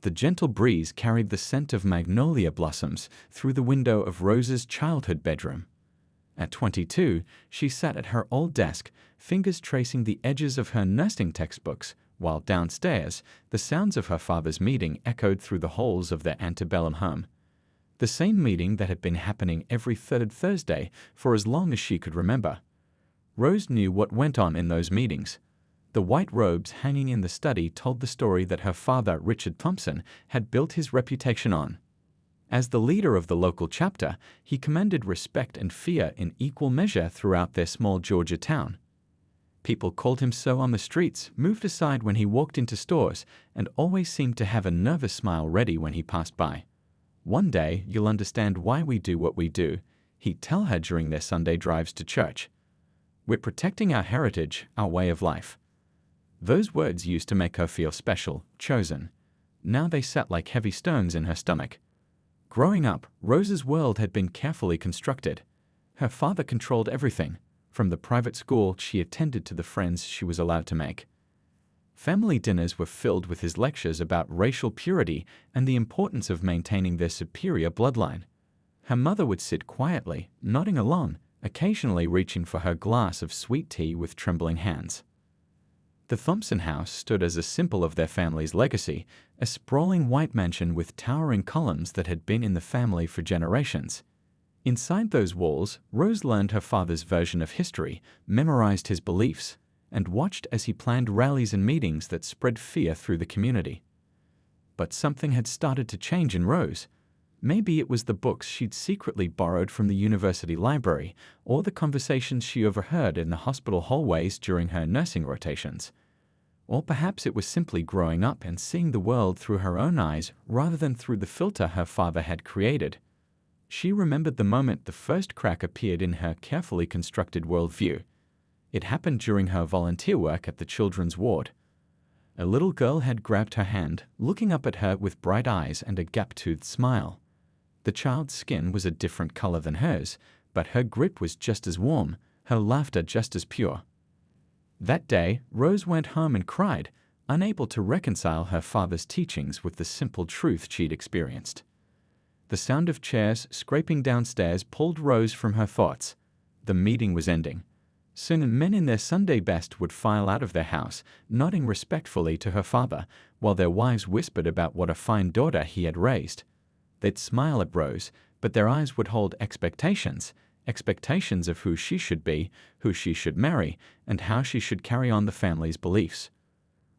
The gentle breeze carried the scent of magnolia blossoms through the window of Rose's childhood bedroom. At 22, she sat at her old desk, fingers tracing the edges of her nursing textbooks, while downstairs, the sounds of her father's meeting echoed through the halls of their antebellum home. The same meeting that had been happening every third Thursday for as long as she could remember. Rose knew what went on in those meetings. The white robes hanging in the study told the story that her father, Richard Thompson, had built his reputation on. As the leader of the local chapter, he commanded respect and fear in equal measure throughout their small Georgia town. People called him so on the streets, moved aside when he walked into stores, and always seemed to have a nervous smile ready when he passed by. "One day you'll understand why we do what we do," he'd tell her during their Sunday drives to church. "We're protecting our heritage, our way of life." Those words used to make her feel special, chosen. Now they sat like heavy stones in her stomach. Growing up, Rose's world had been carefully constructed. Her father controlled everything, from the private school she attended to the friends she was allowed to make. Family dinners were filled with his lectures about racial purity and the importance of maintaining their superior bloodline. Her mother would sit quietly, nodding along, occasionally reaching for her glass of sweet tea with trembling hands. The Thompson house stood as a symbol of their family's legacy, a sprawling white mansion with towering columns that had been in the family for generations. Inside those walls, Rose learned her father's version of history, memorized his beliefs, and watched as he planned rallies and meetings that spread fear through the community. But something had started to change in Rose. Maybe it was the books she'd secretly borrowed from the university library, or the conversations she overheard in the hospital hallways during her nursing rotations. Or perhaps it was simply growing up and seeing the world through her own eyes rather than through the filter her father had created. She remembered the moment the first crack appeared in her carefully constructed worldview. It happened during her volunteer work at the children's ward. A little girl had grabbed her hand, looking up at her with bright eyes and a gap-toothed smile. The child's skin was a different color than hers, but her grip was just as warm, her laughter just as pure. That day, Rose went home and cried, unable to reconcile her father's teachings with the simple truth she'd experienced. The sound of chairs scraping downstairs pulled Rose from her thoughts. The meeting was ending. Soon men in their Sunday best would file out of their house, nodding respectfully to her father, while their wives whispered about what a fine daughter he had raised. They'd smile at Rose, but their eyes would hold expectations of who she should be, who she should marry, and how she should carry on the family's beliefs.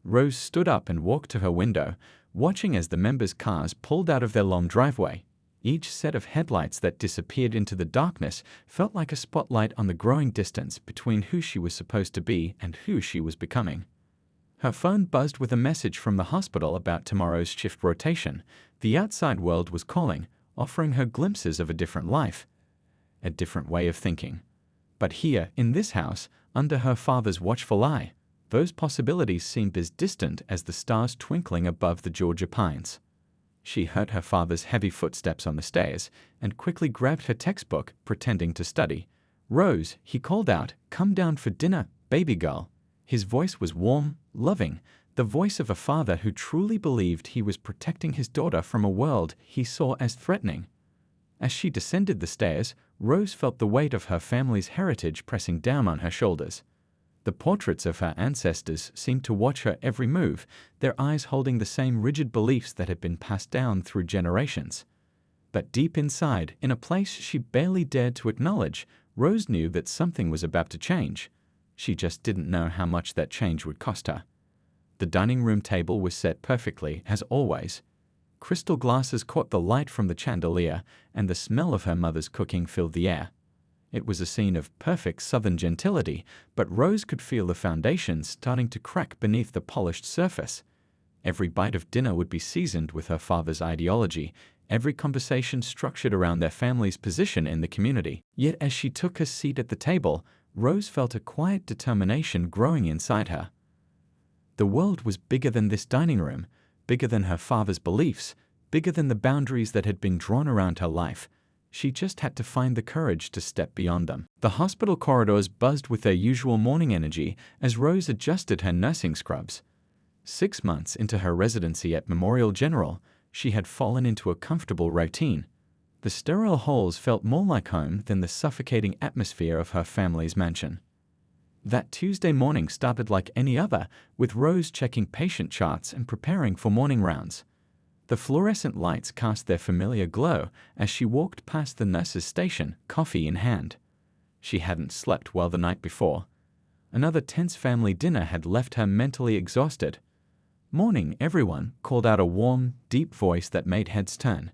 Rose stood up and walked to her window, watching as the members' cars pulled out of their long driveway. Each set of headlights that disappeared into the darkness felt like a spotlight on the growing distance between who she was supposed to be and who she was becoming. Her phone buzzed with a message from the hospital about tomorrow's shift rotation. The outside world was calling, offering her glimpses of a different life, a different way of thinking. But here, in this house, under her father's watchful eye, those possibilities seemed as distant as the stars twinkling above the Georgia pines. She heard her father's heavy footsteps on the stairs and quickly grabbed her textbook, pretending to study. "Rose," he called out, "come down for dinner, baby girl." His voice was warm, loving, the voice of a father who truly believed he was protecting his daughter from a world he saw as threatening. As she descended the stairs, Rose felt the weight of her family's heritage pressing down on her shoulders. The portraits of her ancestors seemed to watch her every move, their eyes holding the same rigid beliefs that had been passed down through generations. But deep inside, in a place she barely dared to acknowledge, Rose knew that something was about to change. She just didn't know how much that change would cost her. The dining room table was set perfectly, as always. Crystal glasses caught the light from the chandelier, and the smell of her mother's cooking filled the air. It was a scene of perfect southern gentility, but Rose could feel the foundations starting to crack beneath the polished surface. Every bite of dinner would be seasoned with her father's ideology, every conversation structured around their family's position in the community. Yet as she took her seat at the table, Rose felt a quiet determination growing inside her. The world was bigger than this dining room, bigger than her father's beliefs, bigger than the boundaries that had been drawn around her life. She just had to find the courage to step beyond them. The hospital corridors buzzed with their usual morning energy as Rose adjusted her nursing scrubs. 6 months into her residency at Memorial General, she had fallen into a comfortable routine. The sterile halls felt more like home than the suffocating atmosphere of her family's mansion. That Tuesday morning started like any other, with Rose checking patient charts and preparing for morning rounds. The fluorescent lights cast their familiar glow as she walked past the nurse's station, coffee in hand. She hadn't slept well the night before. Another tense family dinner had left her mentally exhausted. "Morning, everyone," called out a warm, deep voice that made heads turn.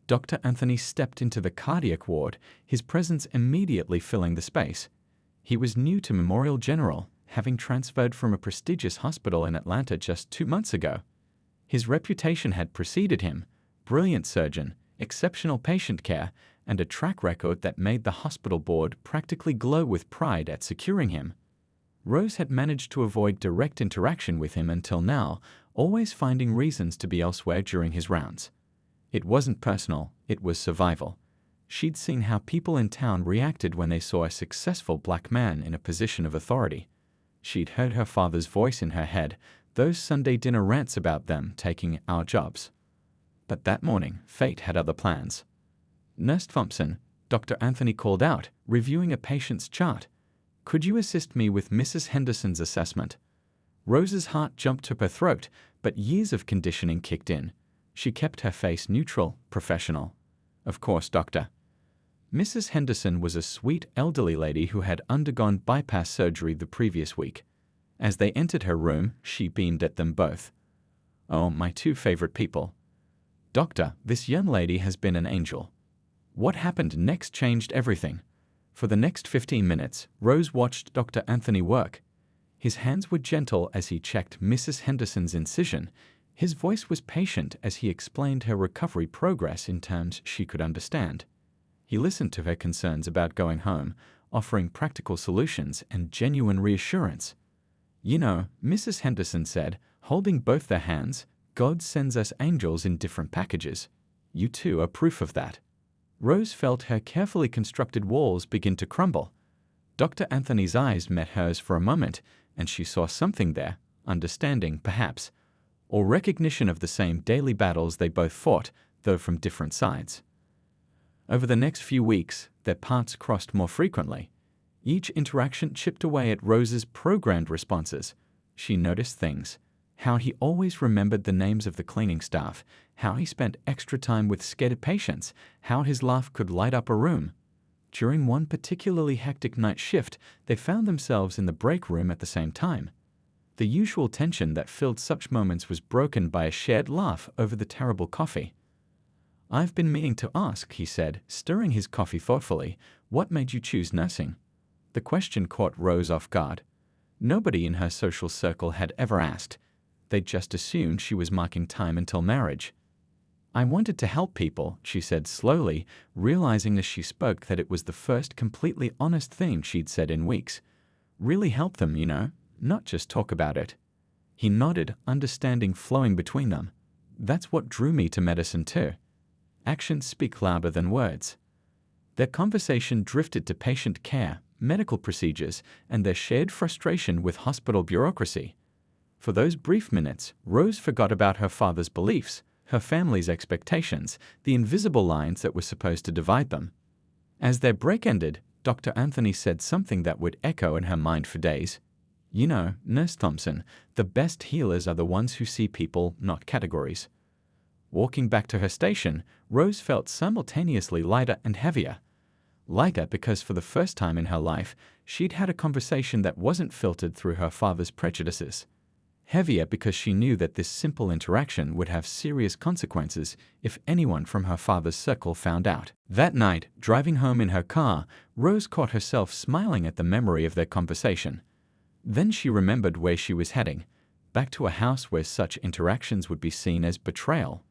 Dr. Anthony stepped into the cardiac ward, his presence immediately filling the space. He was new to Memorial General, having transferred from a prestigious hospital in Atlanta just 2 months ago. His reputation had preceded him: brilliant surgeon, exceptional patient care, and a track record that made the hospital board practically glow with pride at securing him. Rose had managed to avoid direct interaction with him until now, always finding reasons to be elsewhere during his rounds. It wasn't personal, it was survival. She'd seen how people in town reacted when they saw a successful black man in a position of authority. She'd heard her father's voice in her head, those Sunday dinner rants about them taking our jobs. But that morning, fate had other plans. "Nurse Thompson," Dr. Anthony called out, reviewing a patient's chart. "Could you assist me with Mrs. Henderson's assessment?" Rose's heart jumped to her throat, but years of conditioning kicked in. She kept her face neutral, professional. "Of course, doctor." Mrs. Henderson was a sweet elderly lady who had undergone bypass surgery the previous week. As they entered her room, she beamed at them both. "Oh, my two favorite people. Doctor, this young lady has been an angel." What happened next changed everything. For the next 15 minutes, Rose watched Dr. Anthony work. His hands were gentle as he checked Mrs. Henderson's incision. His voice was patient as he explained her recovery progress in terms she could understand. He listened to her concerns about going home, offering practical solutions and genuine reassurance. "You know," Mrs. Henderson said, holding both their hands, "God sends us angels in different packages. You too are proof of that." Rose felt her carefully constructed walls begin to crumble. Dr. Anthony's eyes met hers for a moment, and she saw something there, understanding, perhaps, or recognition of the same daily battles they both fought, though from different sides. Over the next few weeks, their paths crossed more frequently. Each interaction chipped away at Rose's programmed responses. She noticed things: how he always remembered the names of the cleaning staff, how he spent extra time with scared patients, how his laugh could light up a room. During one particularly hectic night shift, they found themselves in the break room at the same time. The usual tension that filled such moments was broken by a shared laugh over the terrible coffee. "I've been meaning to ask," he said, stirring his coffee thoughtfully, "what made you choose nursing?" The question caught Rose off guard. Nobody in her social circle had ever asked. They'd just assumed she was marking time until marriage. "I wanted to help people," she said slowly, realizing as she spoke that it was the first completely honest thing she'd said in weeks. "Really help them, you know, not just talk about it." He nodded, understanding flowing between them. "That's what drew me to medicine too. Actions speak louder than words." Their conversation drifted to patient care, medical procedures, and their shared frustration with hospital bureaucracy. For those brief minutes, Rose forgot about her father's beliefs, her family's expectations, the invisible lines that were supposed to divide them. As their break ended, Dr. Anthony said something that would echo in her mind for days. "You know, Nurse Thompson, the best healers are the ones who see people, not categories." Walking back to her station, Rose felt simultaneously lighter and heavier. Lighter because for the first time in her life, she'd had a conversation that wasn't filtered through her father's prejudices. Heavier because she knew that this simple interaction would have serious consequences if anyone from her father's circle found out. That night, driving home in her car, Rose caught herself smiling at the memory of their conversation. Then she remembered where she was heading, back to a house where such interactions would be seen as betrayal.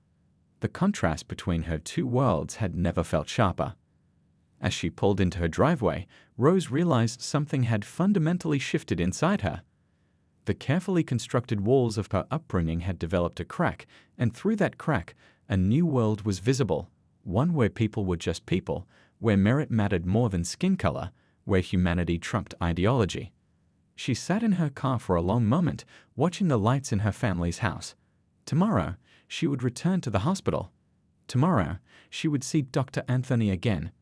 The contrast between her two worlds had never felt sharper. As she pulled into her driveway, Rose realized something had fundamentally shifted inside her. The carefully constructed walls of her upbringing had developed a crack, and through that crack, a new world was visible, one where people were just people, where merit mattered more than skin color, where humanity trumped ideology. She sat in her car for a long moment, watching the lights in her family's house. Tomorrow, she would return to the hospital. Tomorrow, she would see Dr. Anthony again.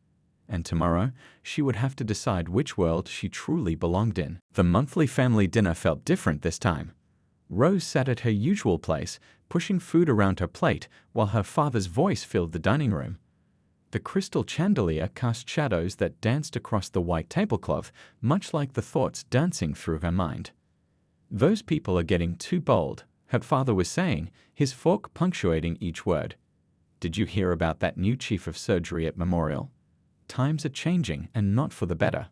And tomorrow, she would have to decide which world she truly belonged in. The monthly family dinner felt different this time. Rose sat at her usual place, pushing food around her plate while her father's voice filled the dining room. The crystal chandelier cast shadows that danced across the white tablecloth, much like the thoughts dancing through her mind. "Those people are getting too bold," her father was saying, his fork punctuating each word. "Did you hear about that new chief of surgery at Memorial? Times are changing, and not for the better."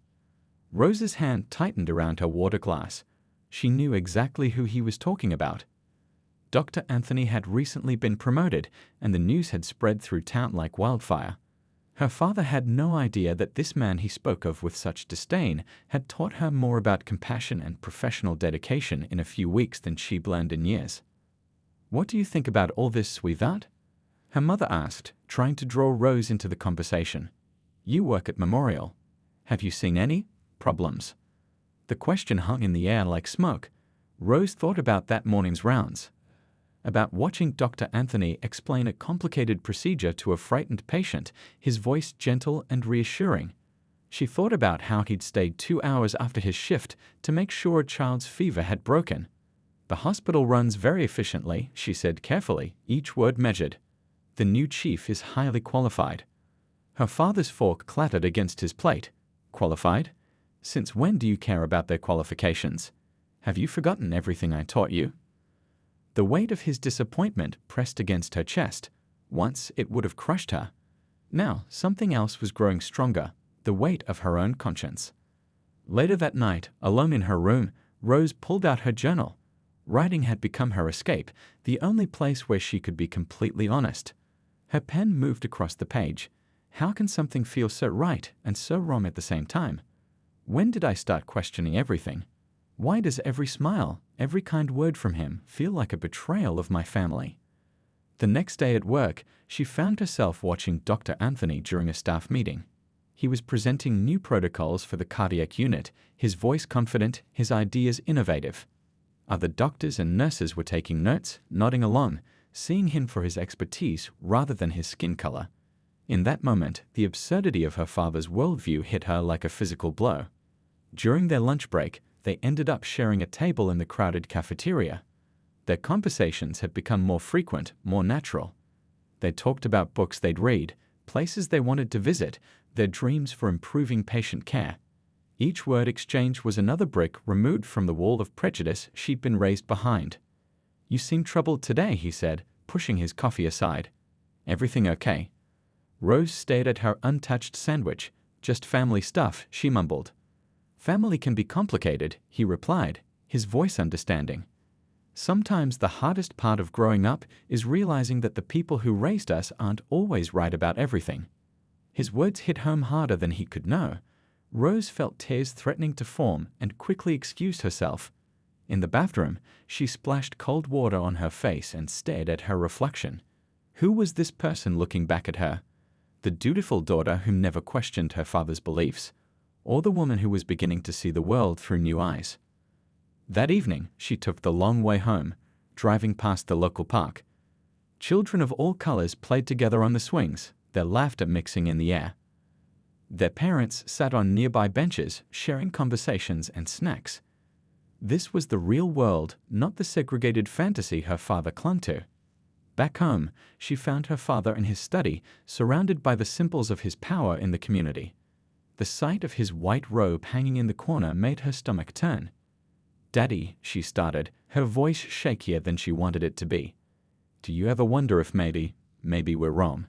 Rose's hand tightened around her water glass. She knew exactly who he was talking about. Dr. Anthony had recently been promoted, and the news had spread through town like wildfire. Her father had no idea that this man he spoke of with such disdain had taught her more about compassion and professional dedication in a few weeks than she'd learned in years. "What do you think about all this, sweetheart?" her mother asked, trying to draw Rose into the conversation. "You work at Memorial. Have you seen any problems?" The question hung in the air like smoke. Rose thought about that morning's rounds, about watching Dr. Anthony explain a complicated procedure to a frightened patient, his voice gentle and reassuring. She thought about how he'd stayed 2 hours after his shift to make sure a child's fever had broken. "The hospital runs very efficiently," she said carefully, each word measured. "The new chief is highly qualified." Her father's fork clattered against his plate. "Qualified? Since when do you care about their qualifications? Have you forgotten everything I taught you?" The weight of his disappointment pressed against her chest. Once it would have crushed her. Now something else was growing stronger, the weight of her own conscience. Later that night, alone in her room, Rose pulled out her journal. Writing had become her escape, the only place where she could be completely honest. Her pen moved across the page. How can something feel so right and so wrong at the same time? When did I start questioning everything? Why does every smile, every kind word from him feel like a betrayal of my family? The next day at work, she found herself watching Dr. Anthony during a staff meeting. He was presenting new protocols for the cardiac unit, his voice confident, his ideas innovative. Other doctors and nurses were taking notes, nodding along, seeing him for his expertise rather than his skin color. In that moment, the absurdity of her father's worldview hit her like a physical blow. During their lunch break, they ended up sharing a table in the crowded cafeteria. Their conversations had become more frequent, more natural. They talked about books they'd read, places they wanted to visit, their dreams for improving patient care. Each word exchanged was another brick removed from the wall of prejudice she'd been raised behind. "You seem troubled today," he said, pushing his coffee aside. "Everything okay?" Rose stared at her untouched sandwich. "Just family stuff," she mumbled. "Family can be complicated," he replied, his voice understanding. "Sometimes the hardest part of growing up is realizing that the people who raised us aren't always right about everything." His words hit home harder than he could know. Rose felt tears threatening to form and quickly excused herself. In the bathroom, she splashed cold water on her face and stared at her reflection. Who was this person looking back at her? The dutiful daughter who never questioned her father's beliefs, or the woman who was beginning to see the world through new eyes? That evening, she took the long way home, driving past the local park. Children of all colors played together on the swings, their laughter mixing in the air. Their parents sat on nearby benches, sharing conversations and snacks. This was the real world, not the segregated fantasy her father clung to. Back home, she found her father in his study, surrounded by the symbols of his power in the community. The sight of his white robe hanging in the corner made her stomach turn. "Daddy," she started, her voice shakier than she wanted it to be. "Do you ever wonder if maybe we're wrong?"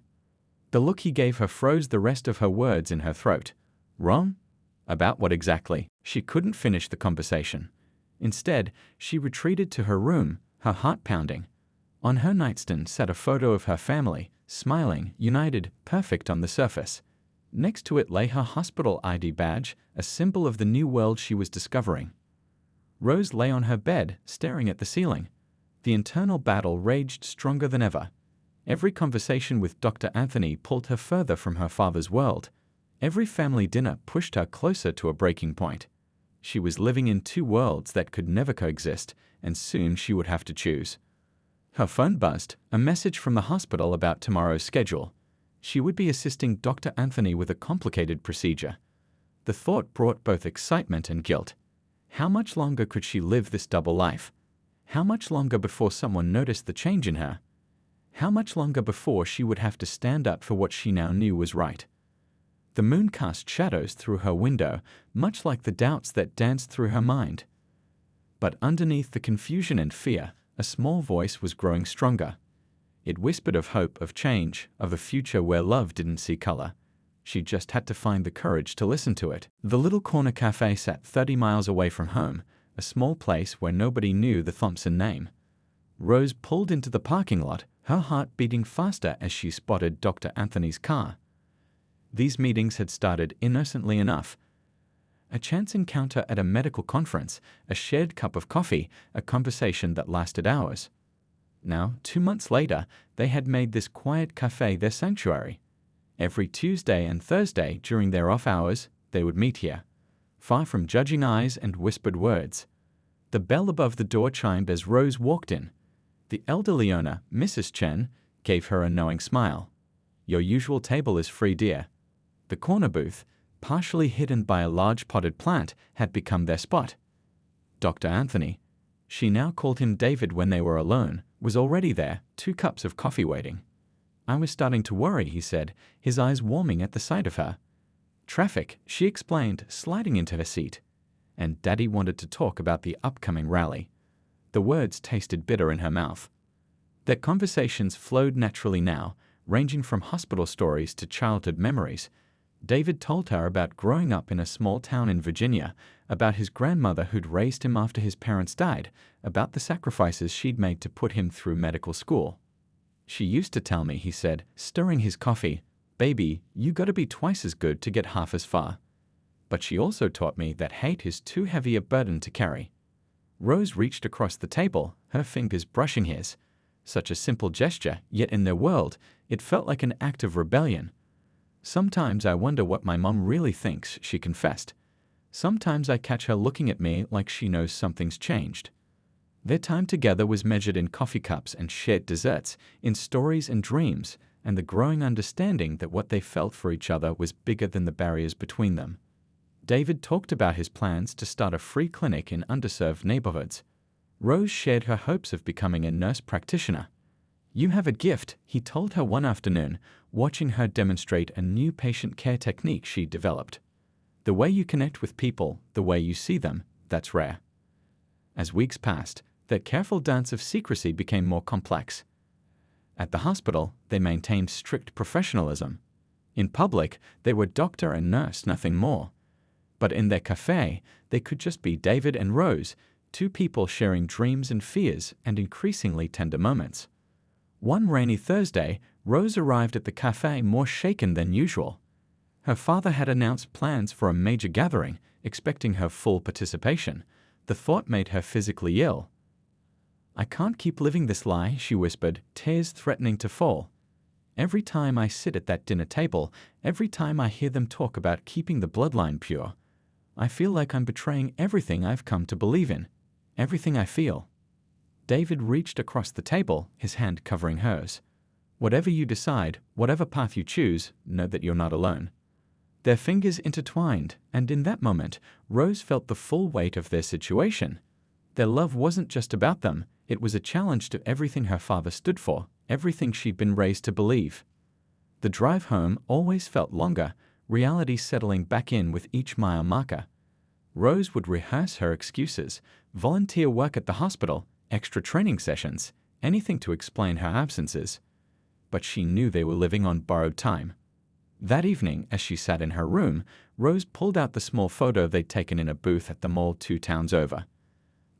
The look he gave her froze the rest of her words in her throat. Wrong? About what exactly? She couldn't finish the conversation. Instead, she retreated to her room, her heart pounding. On her nightstand sat a photo of her family, smiling, united, perfect on the surface. Next to it lay her hospital ID badge, a symbol of the new world she was discovering. Rose lay on her bed, staring at the ceiling. The internal battle raged stronger than ever. Every conversation with Dr. Anthony pulled her further from her father's world. Every family dinner pushed her closer to a breaking point. She was living in two worlds that could never coexist, and soon she would have to choose. Her phone buzzed, a message from the hospital about tomorrow's schedule. She would be assisting Dr. Anthony with a complicated procedure. The thought brought both excitement and guilt. How much longer could she live this double life? How much longer before someone noticed the change in her? How much longer before she would have to stand up for what she now knew was right? The moon cast shadows through her window, much like the doubts that danced through her mind. But underneath the confusion and fear, a small voice was growing stronger. It whispered of hope, of change, of a future where love didn't see color. She just had to find the courage to listen to it. The little corner cafe sat 30 miles away from home, a small place where nobody knew the Thompson name. Rose pulled into the parking lot, her heart beating faster as she spotted Dr. Anthony's car. These meetings had started innocently enough. A chance encounter at a medical conference, a shared cup of coffee, a conversation that lasted hours. Now, 2 months later, they had made this quiet cafe their sanctuary. Every Tuesday and Thursday during their off hours, they would meet here, far from judging eyes and whispered words. The bell above the door chimed as Rose walked in. The elderly owner, Mrs. Chen, gave her a knowing smile. "Your usual table is free, dear." The corner booth, partially hidden by a large potted plant, had become their spot. Dr. Anthony, she now called him David when they were alone, was already there, 2 cups of coffee waiting. "I was starting to worry," he said, his eyes warming at the sight of her. "Traffic," she explained, sliding into her seat. "And Daddy wanted to talk about the upcoming rally." The words tasted bitter in her mouth. Their conversations flowed naturally now, ranging from hospital stories to childhood memories. David told her about growing up in a small town in Virginia, about his grandmother who'd raised him after his parents died, about the sacrifices she'd made to put him through medical school. "She used to tell me," he said, stirring his coffee, "Baby, you gotta be twice as good to get half as far." But she also taught me that hate is too heavy a burden to carry. Rose reached across the table, her fingers brushing his. Such a simple gesture, yet in their world, it felt like an act of rebellion. "Sometimes I wonder what my mom really thinks," she confessed. "Sometimes I catch her looking at me like she knows something's changed." Their time together was measured in coffee cups and shared desserts, in stories and dreams, and the growing understanding that what they felt for each other was bigger than the barriers between them. David talked about his plans to start a free clinic in underserved neighborhoods. Rose shared her hopes of becoming a nurse practitioner. "You have a gift," he told her one afternoon, watching her demonstrate a new patient care technique she'd developed. "The way you connect with people, the way you see them, that's rare." As weeks passed, their careful dance of secrecy became more complex. At the hospital, they maintained strict professionalism. In public, they were doctor and nurse, nothing more. But in their cafe, they could just be David and Rose, 2 people sharing dreams and fears and increasingly tender moments. One rainy Thursday, Rose arrived at the cafe more shaken than usual. Her father had announced plans for a major gathering, expecting her full participation. The thought made her physically ill. "I can't keep living this lie," she whispered, tears threatening to fall. "Every time I sit at that dinner table, every time I hear them talk about keeping the bloodline pure, I feel like I'm betraying everything I've come to believe in, everything I feel." David reached across the table, his hand covering hers. "Whatever you decide, whatever path you choose, know that you're not alone." Their fingers intertwined, and in that moment, Rose felt the full weight of their situation. Their love wasn't just about them, it was a challenge to everything her father stood for, everything she'd been raised to believe. The drive home always felt longer, reality settling back in with each mile marker. Rose would rehearse her excuses, volunteer work at the hospital, extra training sessions, anything to explain her absences. But she knew they were living on borrowed time. That evening, as she sat in her room, Rose pulled out the small photo they'd taken in a booth at the mall 2 towns over.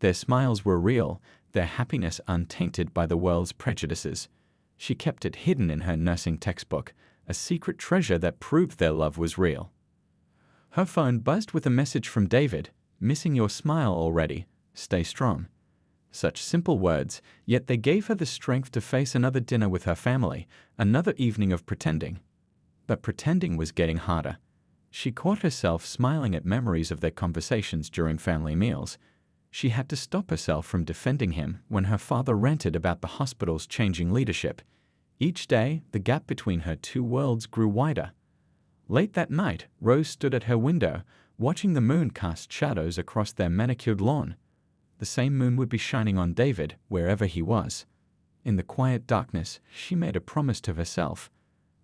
Their smiles were real, their happiness untainted by the world's prejudices. She kept it hidden in her nursing textbook, a secret treasure that proved their love was real. Her phone buzzed with a message from David, "Missing your smile already. Stay strong." Such simple words, yet they gave her the strength to face another dinner with her family, another evening of pretending. But pretending was getting harder. She caught herself smiling at memories of their conversations during family meals. She had to stop herself from defending him when her father ranted about the hospital's changing leadership. Each day, the gap between her two worlds grew wider. Late that night, Rose stood at her window, watching the moon cast shadows across their manicured lawn. The same moon would be shining on David wherever he was. In the quiet darkness, she made a promise to herself.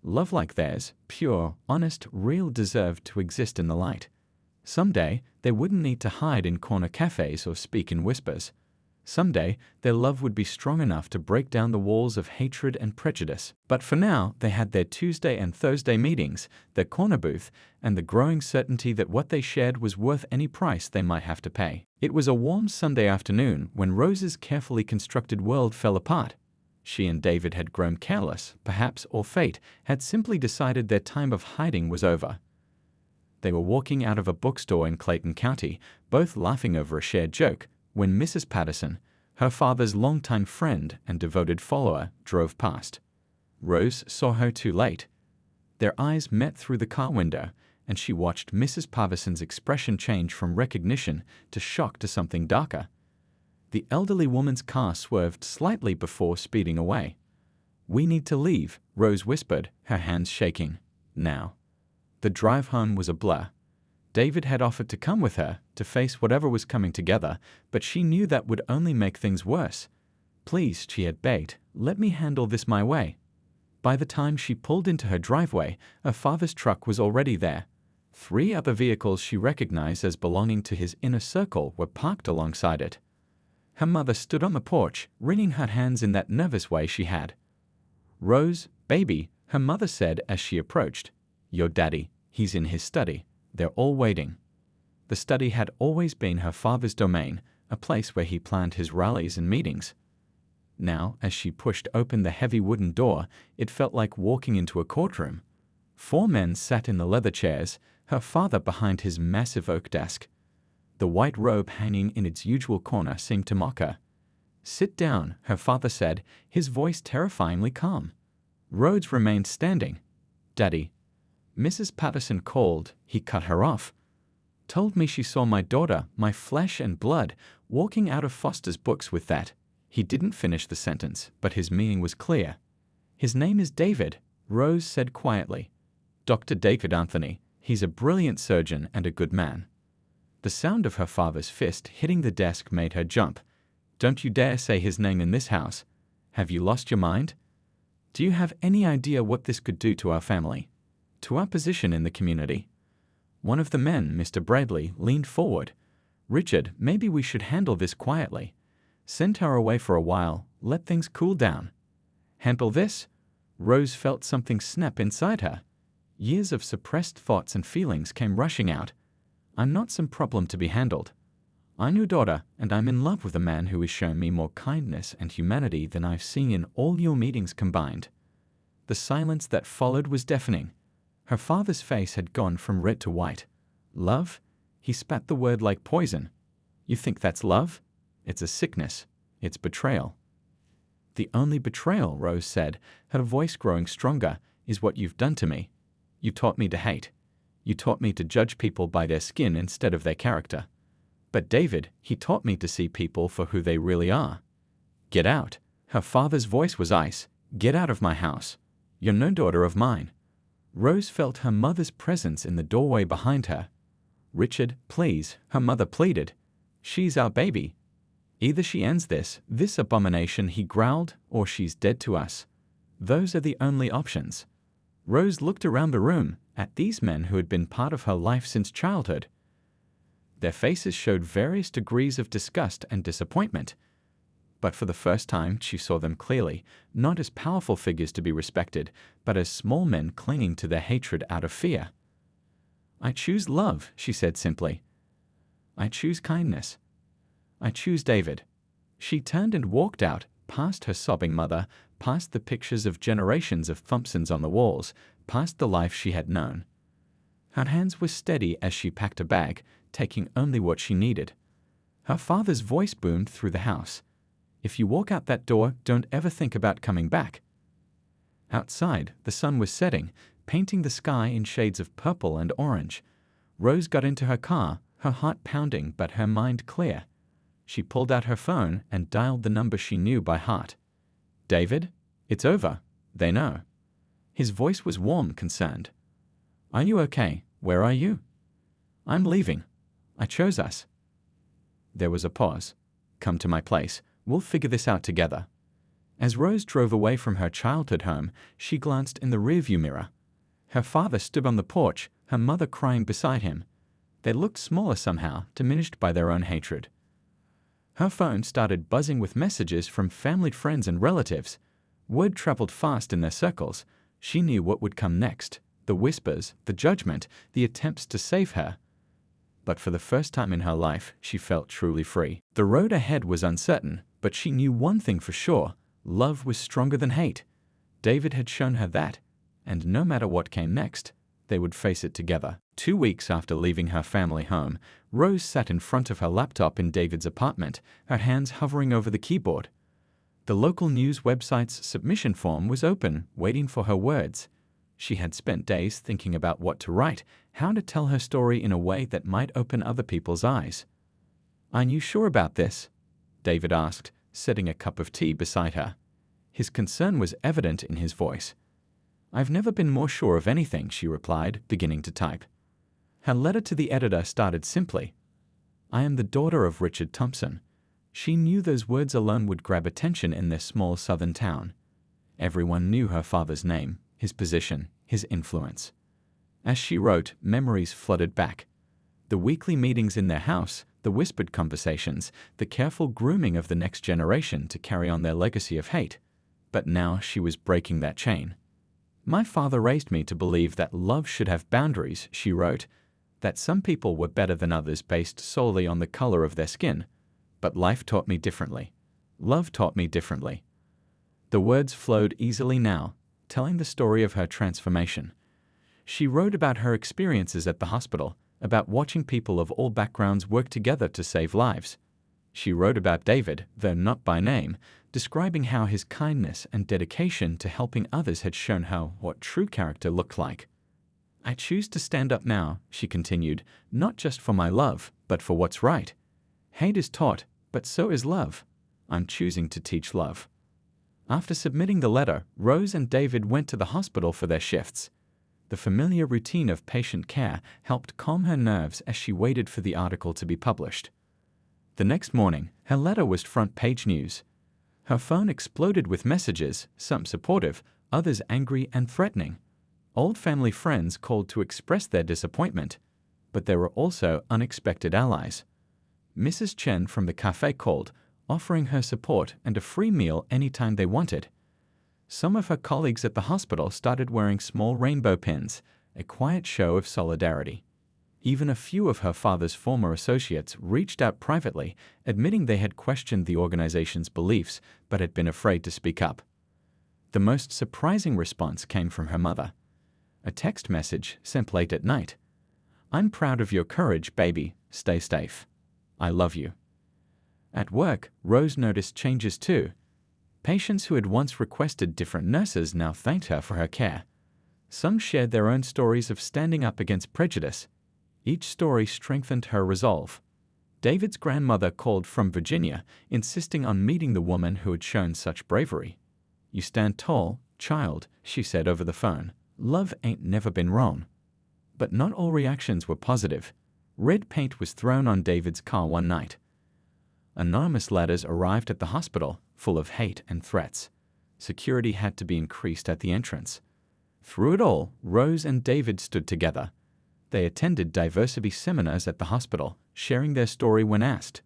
Love like theirs, pure, honest, real, deserved to exist in the light. Someday, they wouldn't need to hide in corner cafes or speak in whispers. Someday, their love would be strong enough to break down the walls of hatred and prejudice. But for now, they had their Tuesday and Thursday meetings, their corner booth, and the growing certainty that what they shared was worth any price they might have to pay. It was a warm Sunday afternoon when Rose's carefully constructed world fell apart. She and David had grown careless, perhaps, or fate had simply decided their time of hiding was over. They were walking out of a bookstore in Clayton County, both laughing over a shared joke, when Mrs. Patterson, her father's longtime friend and devoted follower, drove past. Rose saw her too late. Their eyes met through the car window, and she watched Mrs. Patterson's expression change from recognition to shock to something darker. The elderly woman's car swerved slightly before speeding away. "We need to leave," Rose whispered, her hands shaking. "Now." The drive home was a blur. David had offered to come with her to face whatever was coming together, but she knew that would only make things worse. "Please," she had begged, "let me handle this my way." By the time she pulled into her driveway, her father's truck was already there. 3 other vehicles she recognized as belonging to his inner circle were parked alongside it. Her mother stood on the porch, wringing her hands in that nervous way she had. "Rose, baby," her mother said as she approached. "Your daddy, he's in his study. They're all waiting." The study had always been her father's domain, a place where he planned his rallies and meetings. Now, as she pushed open the heavy wooden door, it felt like walking into a courtroom. 4 men sat in the leather chairs, her father behind his massive oak desk. The white robe hanging in its usual corner seemed to mock her. "Sit down," her father said, his voice terrifyingly calm. Rhodes remained standing. "Daddy." Mrs. Patterson called. He cut her off. "Told me she saw my daughter, my flesh and blood, walking out of Foster's books with that." He didn't finish the sentence, but his meaning was clear. "His name is David," Rose said quietly. "Dr. David Anthony. He's a brilliant surgeon and a good man." The sound of her father's fist hitting the desk made her jump. "Don't you dare say his name in this house. Have you lost your mind? Do you have any idea what this could do to our family? To our position in the community?" One of the men, Mr. Bradley, leaned forward. "Richard, maybe we should handle this quietly. Send her away for a while, let things cool down." "Handle this?" Rose felt something snap inside her. Years of suppressed thoughts and feelings came rushing out. "I'm not some problem to be handled. I'm your daughter, and I'm in love with a man who has shown me more kindness and humanity than I've seen in all your meetings combined." The silence that followed was deafening. Her father's face had gone from red to white. "Love?" He spat the word like poison. "You think that's love? It's a sickness. It's betrayal." "The only betrayal," Rose said, her voice growing stronger, "is what you've done to me. You taught me to hate. You taught me to judge people by their skin instead of their character. But David, he taught me to see people for who they really are." "Get out." Her father's voice was ice. "Get out of my house. You're no daughter of mine." Rose felt her mother's presence in the doorway behind her. "Richard, please," her mother pleaded. "She's our baby. Either she ends this abomination," he growled, "or she's dead to us. Those are the only options." Rose looked around the room, at these men who had been part of her life since childhood. Their faces showed various degrees of disgust and disappointment. But for the first time, she saw them clearly, not as powerful figures to be respected, but as small men clinging to their hatred out of fear. "I choose love," she said simply. "I choose kindness. I choose David." She turned and walked out, past her sobbing mother, past the pictures of generations of Thompsons on the walls, past the life she had known. Her hands were steady as she packed a bag, taking only what she needed. Her father's voice boomed through the house. "If you walk out that door, don't ever think about coming back." Outside, the sun was setting, painting the sky in shades of purple and orange. Rose got into her car, her heart pounding but her mind clear. She pulled out her phone and dialed the number she knew by heart. "David, it's over. They know." His voice was warm, concerned. "Are you okay? Where are you?" "I'm leaving. I chose us." There was a pause. "Come to my place. We'll figure this out together." As Rose drove away from her childhood home, she glanced in the rearview mirror. Her father stood on the porch, her mother crying beside him. They looked smaller somehow, diminished by their own hatred. Her phone started buzzing with messages from family, friends, and relatives. Word traveled fast in their circles. She knew what would come next: the whispers, the judgment, the attempts to save her. But for the first time in her life, she felt truly free. The road ahead was uncertain, but she knew one thing for sure: love was stronger than hate. David had shown her that, and no matter what came next, they would face it together. 2 weeks after leaving her family home, Rose sat in front of her laptop in David's apartment, her hands hovering over the keyboard. The local news website's submission form was open, waiting for her words. She had spent days thinking about what to write, how to tell her story in a way that might open other people's eyes. "Are you sure about this?" David asked, setting a cup of tea beside her. His concern was evident in his voice. "I've never been more sure of anything," she replied, beginning to type. Her letter to the editor started simply. "I am the daughter of Richard Thompson." She knew those words alone would grab attention in this small southern town. Everyone knew her father's name, his position, his influence. As she wrote, memories flooded back. The weekly meetings in their house, the whispered conversations, the careful grooming of the next generation to carry on their legacy of hate. But now she was breaking that chain. "My father raised me to believe that love should have boundaries," she wrote, "that some people were better than others based solely on the color of their skin. But life taught me differently. Love taught me differently." The words flowed easily now, telling the story of her transformation. She wrote about her experiences at the hospital, about watching people of all backgrounds work together to save lives. She wrote about David, though not by name, describing how his kindness and dedication to helping others had shown her what true character looked like. "I choose to stand up now," she continued, "not just for my love, but for what's right. Hate is taught, but so is love. I'm choosing to teach love." After submitting the letter, Rose and David went to the hospital for their shifts. The familiar routine of patient care helped calm her nerves as she waited for the article to be published. The next morning, her letter was front-page news. Her phone exploded with messages, some supportive, others angry and threatening. Old family friends called to express their disappointment, but there were also unexpected allies. Mrs. Chen from the cafe called, offering her support and a free meal anytime they wanted. Some of her colleagues at the hospital started wearing small rainbow pins, a quiet show of solidarity. Even a few of her father's former associates reached out privately, admitting they had questioned the organization's beliefs but had been afraid to speak up. The most surprising response came from her mother. A text message sent late at night. "I'm proud of your courage, baby. Stay safe. I love you." At work, Rose noticed changes too. Patients who had once requested different nurses now thanked her for her care. Some shared their own stories of standing up against prejudice. Each story strengthened her resolve. David's grandmother called from Virginia, insisting on meeting the woman who had shown such bravery. "You stand tall, child," she said over the phone. "Love ain't never been wrong." But not all reactions were positive. Red paint was thrown on David's car one night. Anonymous letters arrived at the hospital, full of hate and threats. Security had to be increased at the entrance. Through it all, Rose and David stood together. They attended diversity seminars at the hospital, sharing their story when asked.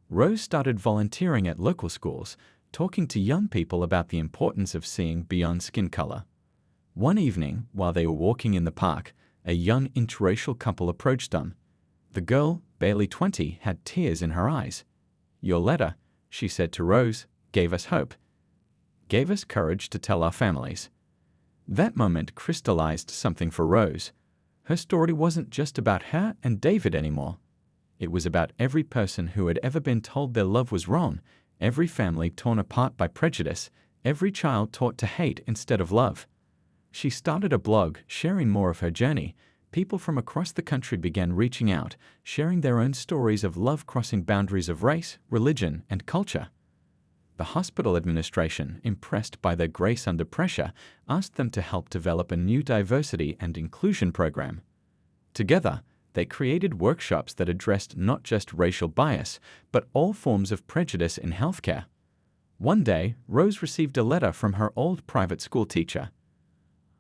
Rose started volunteering at local schools, talking to young people about the importance of seeing beyond skin color. One evening, while they were walking in the park, a young interracial couple approached them. The girl, barely 20, had tears in her eyes. "Your letter," she said to Rose, "gave us hope. Gave us courage to tell our families." That moment crystallized something for Rose. Her story wasn't just about her and David anymore. It was about every person who had ever been told their love was wrong, every family torn apart by prejudice, every child taught to hate instead of love. She started a blog, sharing more of her journey. People from across the country began reaching out, sharing their own stories of love crossing boundaries of race, religion, and culture. The hospital administration, impressed by their grace under pressure, asked them to help develop a new diversity and inclusion program. Together, they created workshops that addressed not just racial bias, but all forms of prejudice in healthcare. One day, Rose received a letter from her old private school teacher.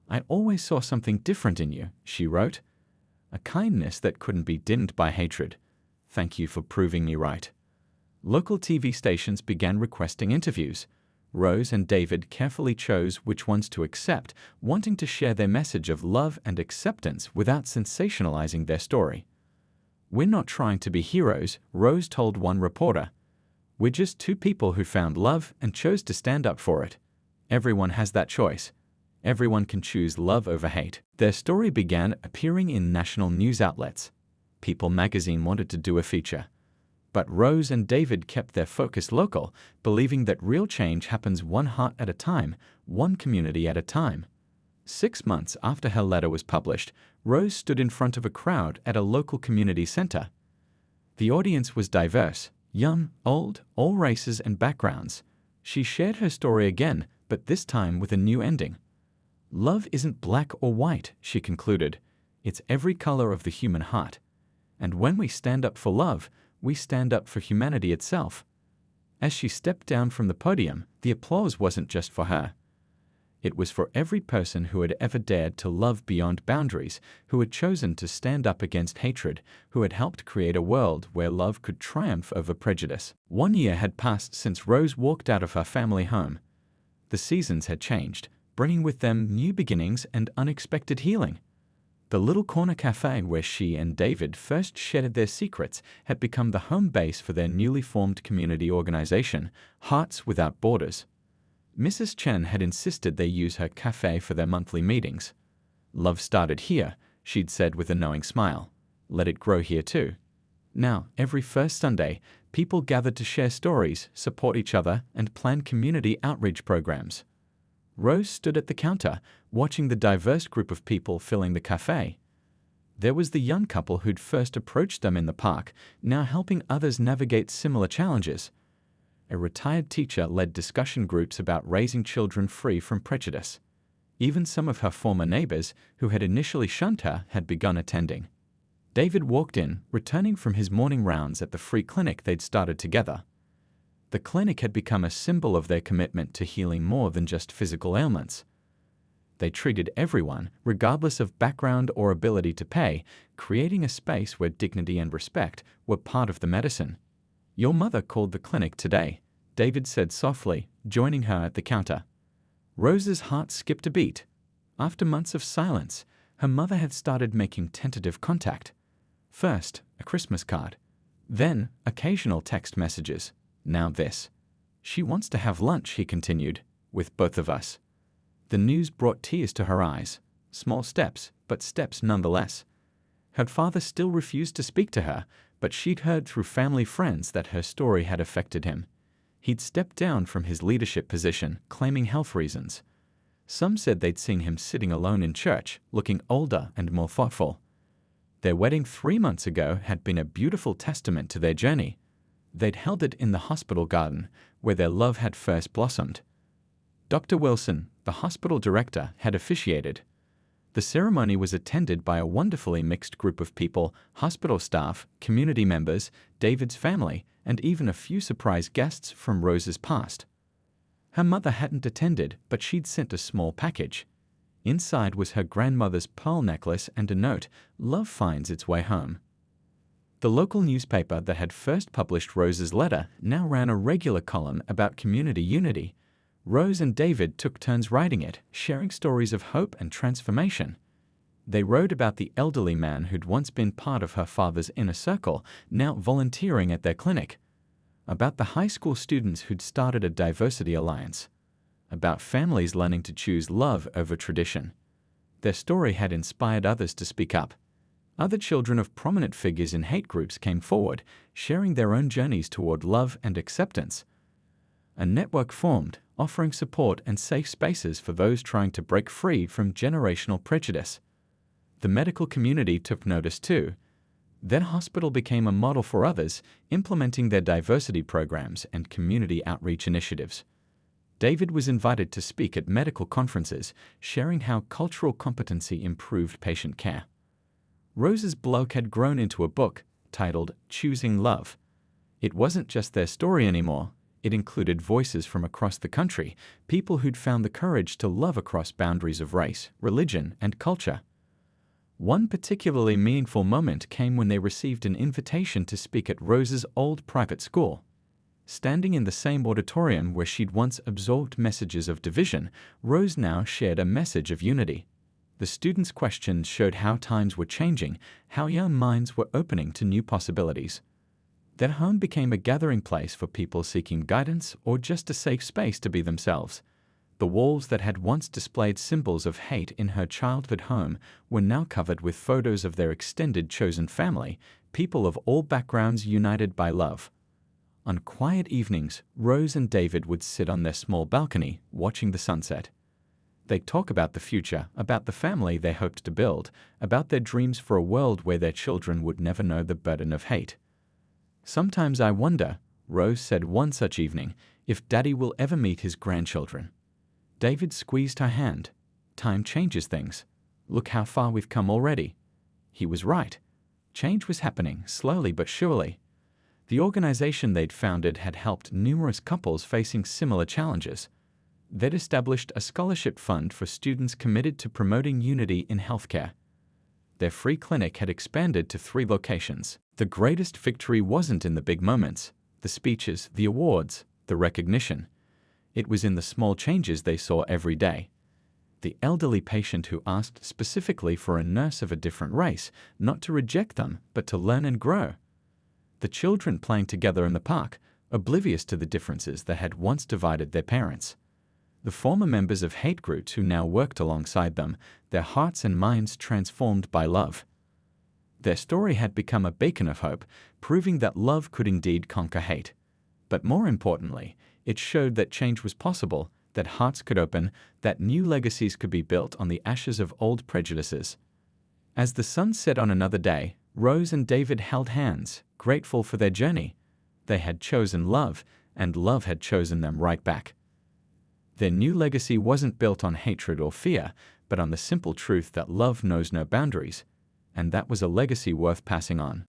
"I always saw something different in you," she wrote. "A kindness that couldn't be dimmed by hatred. Thank you for proving me right." Local TV stations began requesting interviews. Rose and David carefully chose which ones to accept, wanting to share their message of love and acceptance without sensationalizing their story. "We're not trying to be heroes," Rose told one reporter. "We're just two people who found love and chose to stand up for it. Everyone has that choice. Everyone can choose love over hate." Their story began appearing in national news outlets. People magazine wanted to do a feature. But Rose and David kept their focus local, believing that real change happens one heart at a time, one community at a time. 6 months after her letter was published, Rose stood in front of a crowd at a local community center. The audience was diverse, young, old, all races and backgrounds. She shared her story again, but this time with a new ending. "Love isn't black or white," she concluded. "It's every color of the human heart. And when we stand up for love, we stand up for humanity itself." As she stepped down from the podium, the applause wasn't just for her. It was for every person who had ever dared to love beyond boundaries, who had chosen to stand up against hatred, who had helped create a world where love could triumph over prejudice. 1 year had passed since Rose walked out of her family home. The seasons had changed, bringing with them new beginnings and unexpected healing. The little corner cafe where she and David first shared their secrets had become the home base for their newly formed community organization, Hearts Without Borders. Mrs. Chen had insisted they use her cafe for their monthly meetings. "Love started here," she'd said with a knowing smile. "Let it grow here too." Now, every first Sunday, people gathered to share stories, support each other, and plan community outreach programs. Rose stood at the counter, watching the diverse group of people filling the cafe. There was the young couple who'd first approached them in the park, now helping others navigate similar challenges. A retired teacher led discussion groups about raising children free from prejudice. Even some of her former neighbors, who had initially shunned her, had begun attending. David walked in, returning from his morning rounds at the free clinic they'd started together. The clinic had become a symbol of their commitment to healing more than just physical ailments. They treated everyone, regardless of background or ability to pay, creating a space where dignity and respect were part of the medicine. "Your mother called the clinic today," David said softly, joining her at the counter. Rose's heart skipped a beat. After months of silence, her mother had started making tentative contact. First, a Christmas card. Then, occasional text messages. Now this. "She wants to have lunch," he continued, "with both of us." The news brought tears to her eyes. Small steps, but steps nonetheless. Her father still refused to speak to her, but she'd heard through family friends that her story had affected him. He'd stepped down from his leadership position, claiming health reasons. Some said they'd seen him sitting alone in church, looking older and more thoughtful. Their wedding 3 months ago had been a beautiful testament to their journey. They'd held it in the hospital garden, where their love had first blossomed. Dr. Wilson, the hospital director, had officiated. The ceremony was attended by a wonderfully mixed group of people: hospital staff, community members, David's family, and even a few surprise guests from Rose's past. Her mother hadn't attended, but she'd sent a small package. Inside was her grandmother's pearl necklace and a note: "Love finds its way home." The local newspaper that had first published Rose's letter now ran a regular column about community unity. Rose and David took turns writing it, sharing stories of hope and transformation. They wrote about the elderly man who'd once been part of her father's inner circle, now volunteering at their clinic. About the high school students who'd started a diversity alliance. About families learning to choose love over tradition. Their story had inspired others to speak up. Other children of prominent figures in hate groups came forward, sharing their own journeys toward love and acceptance. A network formed, offering support and safe spaces for those trying to break free from generational prejudice. The medical community took notice too. Their hospital became a model for others, implementing their diversity programs and community outreach initiatives. David was invited to speak at medical conferences, sharing how cultural competency improved patient care. Rose's blog had grown into a book titled Choosing Love. It wasn't just their story anymore. It included voices from across the country, people who'd found the courage to love across boundaries of race, religion, and culture. One particularly meaningful moment came when they received an invitation to speak at Rose's old private school. Standing in the same auditorium where she'd once absorbed messages of division, Rose now shared a message of unity. The students' questions showed how times were changing, how young minds were opening to new possibilities. Their home became a gathering place for people seeking guidance or just a safe space to be themselves. The walls that had once displayed symbols of hate in her childhood home were now covered with photos of their extended chosen family, people of all backgrounds united by love. On quiet evenings, Rose and David would sit on their small balcony, watching the sunset. They'd talk about the future, about the family they hoped to build, about their dreams for a world where their children would never know the burden of hate. "Sometimes I wonder," Rose said one such evening, "if Daddy will ever meet his grandchildren." David squeezed her hand. "Time changes things. Look how far we've come already." He was right. Change was happening, slowly but surely. The organization they'd founded had helped numerous couples facing similar challenges. They'd established a scholarship fund for students committed to promoting unity in healthcare. Their free clinic had expanded to 3 locations. The greatest victory wasn't in the big moments, the speeches, the awards, the recognition. It was in the small changes they saw every day. The elderly patient who asked specifically for a nurse of a different race, not to reject them, but to learn and grow. The children playing together in the park, oblivious to the differences that had once divided their parents. The former members of hate groups who now worked alongside them, their hearts and minds transformed by love. Their story had become a beacon of hope, proving that love could indeed conquer hate. But more importantly, it showed that change was possible, that hearts could open, that new legacies could be built on the ashes of old prejudices. As the sun set on another day, Rose and David held hands, grateful for their journey. They had chosen love, and love had chosen them right back. Their new legacy wasn't built on hatred or fear, but on the simple truth that love knows no boundaries, and that was a legacy worth passing on.